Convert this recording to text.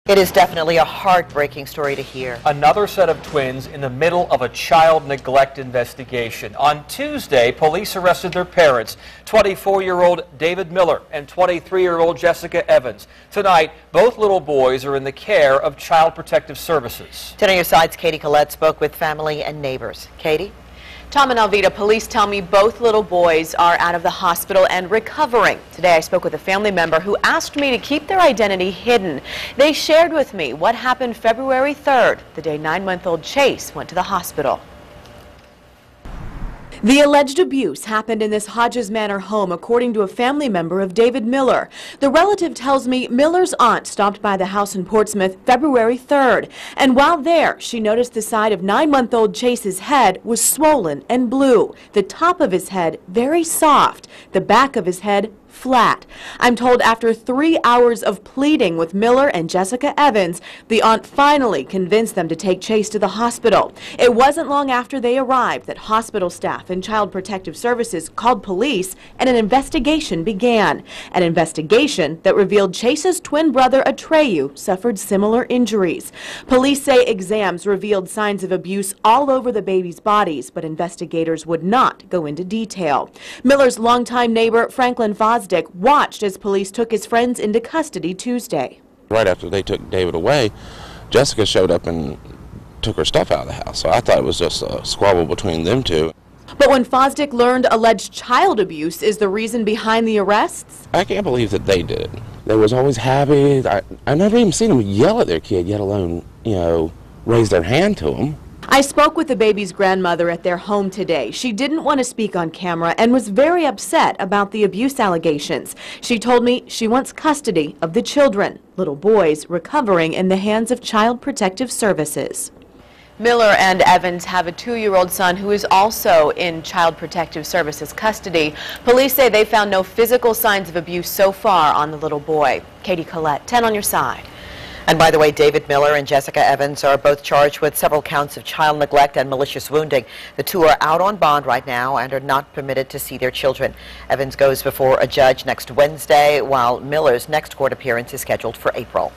It is definitely a heartbreaking story to hear. Another set of twins in the middle of a child neglect investigation. On Tuesday, police arrested their parents, 24-year-old David Miller and 23-year-old Jessica Evans. Tonight, both little boys are in the care of Child Protective Services. 10 on your side's Katie Collette spoke with family and neighbors. Katie? Tom and Alvita, police tell me both little boys are out of the hospital and recovering. Today I spoke with a family member who asked me to keep their identity hidden. They shared with me what happened February 3rd, the day 9-month-old Chase went to the hospital. The alleged abuse happened in this Hodges Manor home, according to a family member of David Miller. The relative tells me Miller's aunt stopped by the house in Portsmouth February 3rd, and while there, she noticed the side of 9-month-old Chase's head was swollen and blue, the top of his head very soft, the back of his head flat. I'm told after 3 hours of pleading with Miller and Jessica Evans, the aunt finally convinced them to take Chase to the hospital. It wasn't long after they arrived that hospital staff and Child Protective Services called police and an investigation began. An investigation that revealed Chase's twin brother Atreyu suffered similar injuries. Police say exams revealed signs of abuse all over the babies' bodies, but investigators would not go into detail. Miller's longtime neighbor Franklin Fosdick watched as police took his friends into custody Tuesday. Right after they took David away, Jessica showed up and took her stuff out of the house. So I thought it was just a squabble between them two. But when Fosdick learned alleged child abuse is the reason behind the arrests, I can't believe that they did it. They was always happy. I never even seen them yell at their kid, yet alone, raise their hand to them. I spoke with the baby's grandmother at their home today. She didn't want to speak on camera and was very upset about the abuse allegations. She told me she wants custody of the children, little boys recovering in the hands of Child Protective Services. Miller and Evans have a 2-year-old son who is also in Child Protective Services custody. Police say they found no physical signs of abuse so far on the little boy. Katie Collette, 10 on your side. And by the way, David Miller and Jessica Evans are both charged with several counts of child neglect and malicious wounding. The two are out on bond right now and are not permitted to see their children. Evans goes before a judge next Wednesday, while Miller's next court appearance is scheduled for April.